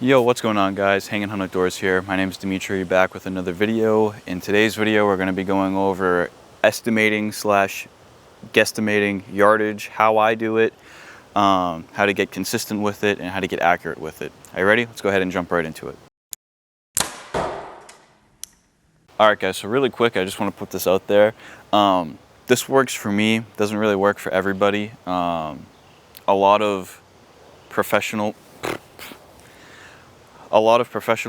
Yo, what's going on, guys? Hanging Hunt Outdoors here. My name is Dimitri, back with another video. In today's video, we're going to be going over estimating slash guesstimating yardage, how I do it, how to get consistent with it, and how to get accurate with it. Are you ready? Let's go ahead and jump right into it. Alright guys, so really quick, I just want to put this out there. This works for me, doesn't really work for everybody. A lot of professional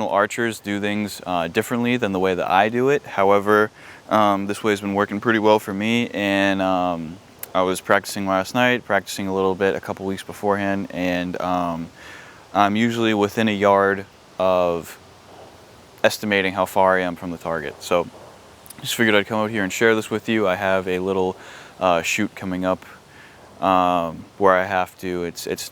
archers do things differently than the way that I do it. However, this way has been working pretty well for me, and I was practicing last night, practicing a little bit a couple weeks beforehand, and I'm usually within a yard of estimating how far I am from the target. So just figured I'd come out here and share this with you. I have a little shoot coming up where I have to, it's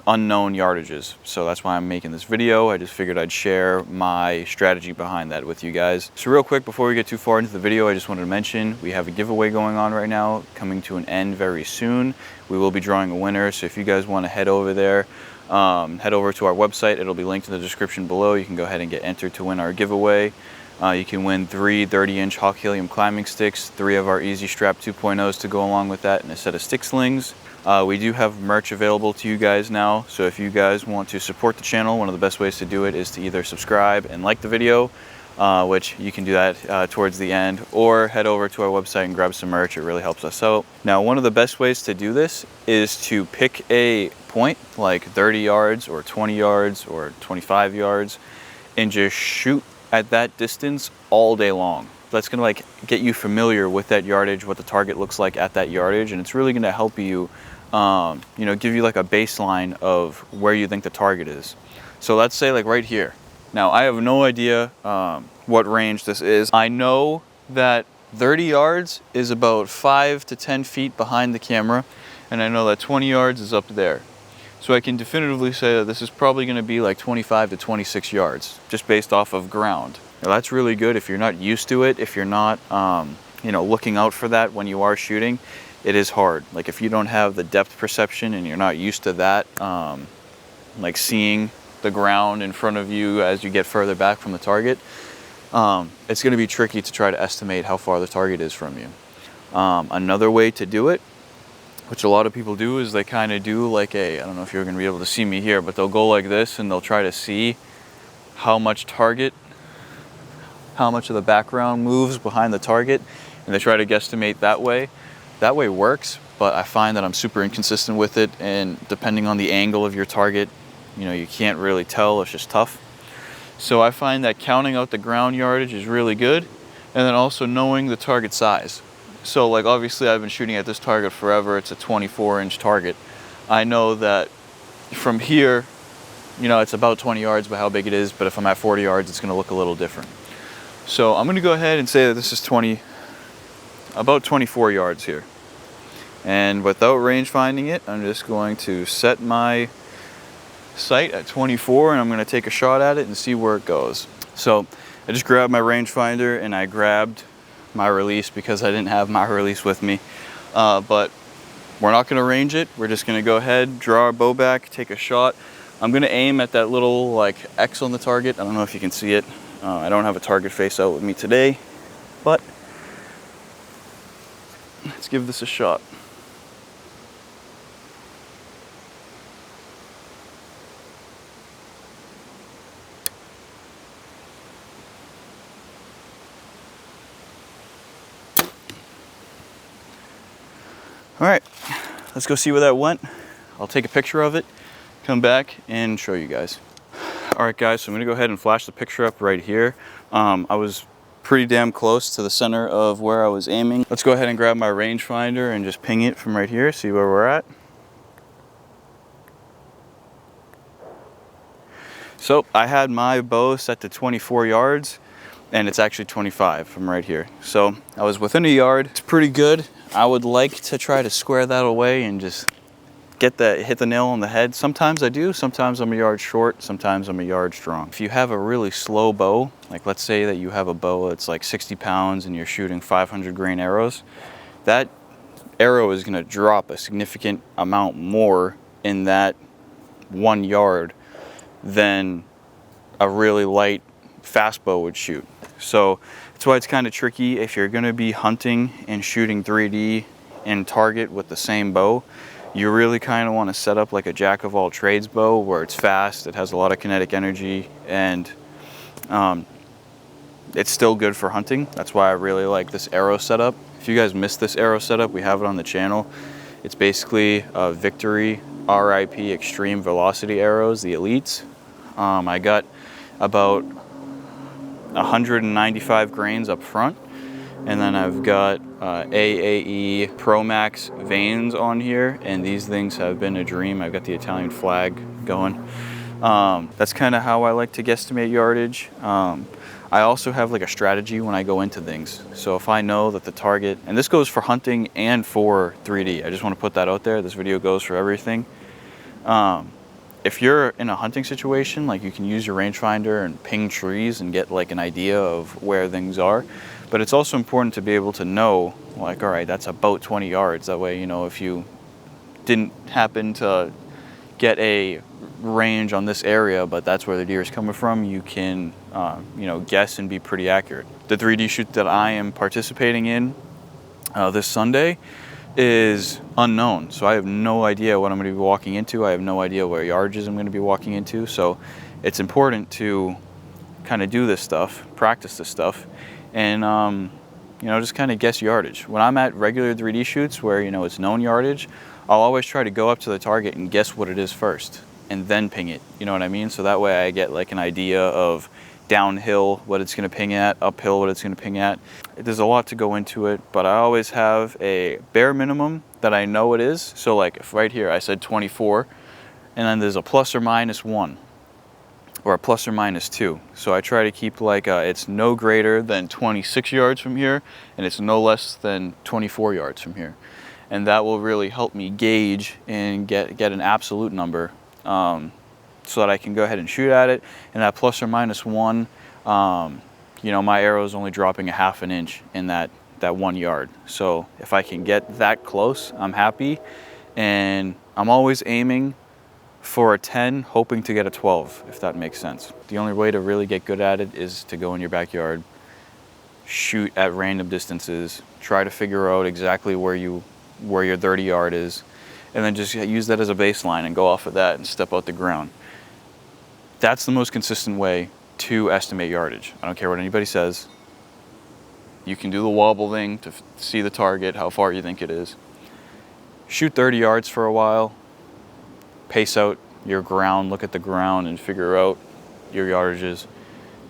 unknown yardages, so that's why I'm making this video. I just figured I'd share my strategy behind that with you guys. So real quick, before we get too far into the video, I just wanted to mention we have a giveaway going on right now, coming to an end very soon. We will be drawing a winner, so if you guys want to head over there, head over to our website. It'll be linked in the description below. You can go ahead and get entered to win our giveaway. You can win 3 30-inch Hawk Helium climbing sticks, 3 of our Easy Strap 2.0s to go along with that, and a set of stick slings. We do have merch available to you guys now, so if you guys want to support the channel, one of the best ways to do it is to either subscribe and like the video, which you can do that towards the end, or head over to our website and grab some merch. It really helps us out. Now, one of the best ways to do this is to pick a point, like 30 yards or 20 yards or 25 yards, and just shoot at that distance all day long. That's gonna get you familiar with that yardage, what the target looks like at that yardage, and it's really gonna help you, give you like a baseline of where you think the target is. So let's say like right here. Now I have no idea what range this is. I know that 30 yards is about 5 to 10 feet behind the camera, and I know that 20 yards is up there. So I can definitively say that this is probably gonna be like 25 to 26 yards, just based off of ground. Now that's really good if you're not used to it, if you're not looking out for that when you are shooting. It is hard. Like if you don't have the depth perception and you're not used to that, like seeing the ground in front of you as you get further back from the target, it's going to be tricky to try to estimate how far the target is from you. Another way to do it, which a lot of people do, is they kind of do like I don't know if you're going to be able to see me here, but they'll go like this and they'll try to see how much of the background moves behind the target, and they try to guesstimate that way. That way works, but I find that I'm super inconsistent with it, and depending on the angle of your target, you can't really tell. It's just tough. So I find that counting out the ground yardage is really good, and then also knowing the target size. So like obviously I've been shooting at this target forever. It's a 24-inch target. I know that from here, it's about 20 yards by how big it is, but if I'm at 40 yards, it's gonna look a little different. So I'm gonna go ahead and say that this is about 24 yards here. And without range finding it, I'm just going to set my sight at 24, and I'm gonna take a shot at it and see where it goes. So I just grabbed my rangefinder and I grabbed my release because I didn't have my release with me. But we're not gonna range it. We're just gonna go ahead, draw our bow back, take a shot. I'm gonna aim at that little like X on the target. I don't know if you can see it. I don't have a target face out with me today, but let's give this a shot. All right, let's go see where that went. I'll take a picture of it, come back and show you guys. All right guys, so I'm gonna go ahead and flash the picture up right here. I was pretty damn close to the center of where I was aiming. Let's go ahead and grab my rangefinder and just ping it from right here, see where we're at. So I had my bow set to 24 yards, and it's actually 25 from right here. So I was within a yard. It's pretty good. I would like to try to square that away and just hit the nail on the head. Sometimes I do, sometimes I'm a yard short, sometimes I'm a yard strong. If you have a really slow bow, like let's say that you have a bow that's like 60 pounds and you're shooting 500 grain arrows, that arrow is gonna drop a significant amount more in that 1 yard than a really light fast bow would shoot. So that's why it's kind of tricky if you're going to be hunting and shooting 3D and target with the same bow. You really kind of want to set up like a jack of all trades bow where it's fast, it has a lot of kinetic energy, and it's still good for hunting. That's why I really like this arrow setup. If you guys missed this arrow setup, we have it on the channel. It's basically a Victory RIP Extreme Velocity arrows, the Elites. I got about 195 grains up front, and then I've got AAE Pro Max vanes on here, and these things have been a dream. I've got the Italian flag going. That's kind of how I like to guesstimate yardage. I also have like a strategy when I go into things. So if I know that the target, and this goes for hunting and for 3D, I just want to put that out there. This video goes for everything. If you're in a hunting situation, like you can use your rangefinder and ping trees and get like an idea of where things are. But it's also important to be able to know, like, all right, that's about 20 yards. That way, you know, if you didn't happen to get a range on this area, but that's where the deer is coming from, you can, you know, guess and be pretty accurate. The 3D shoot that I am participating in this Sunday is unknown. So I have no idea what I'm going to be walking into. I have no idea where yardages I'm going to be walking into. So it's important to kind of do this stuff, practice this stuff, and you know, just kind of guess yardage. When I'm at regular 3D shoots where, you know, it's known yardage, I'll always try to go up to the target and guess what it is first and then ping it. You know what I mean? So that way I get like an idea of downhill what it's going to ping at, uphill what it's going to ping at. There's a lot to go into it, but I always have a bare minimum that I know it is. So like if right here I said 24, and then there's a plus or minus 1 or a plus or minus 2. So I try to keep like it's no greater than 26 yards from here, and it's no less than 24 yards from here. And that will really help me gauge and get an absolute number, so that I can go ahead and shoot at it. And that plus or minus 1, you know, my arrow is only dropping a half an inch in that 1 yard. So if I can get that close, I'm happy. And I'm always aiming for a 10, hoping to get a 12, if that makes sense. The only way to really get good at it is to go in your backyard, shoot at random distances, try to figure out exactly where your 30 yard is, and then just use that as a baseline and go off of that and step out the ground. That's the most consistent way to estimate yardage. I don't care what anybody says. You can do the wobble thing to see the target, how far you think it is. Shoot 30 yards for a while, pace out your ground, look at the ground and figure out your yardages,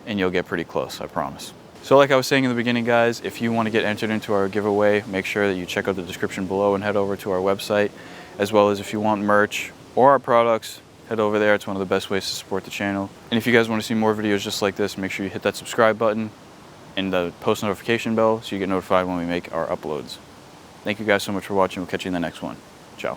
and you'll get pretty close, I promise. So like I was saying in the beginning, guys, if you want to get entered into our giveaway, make sure that you check out the description below and head over to our website, as well as if you want merch or our products, head over there. It's one of the best ways to support the channel. And if you guys want to see more videos just like this, make sure you hit that subscribe button and the post notification bell so you get notified when we make our uploads. Thank you guys so much for watching. We'll catch you in the next one. Ciao.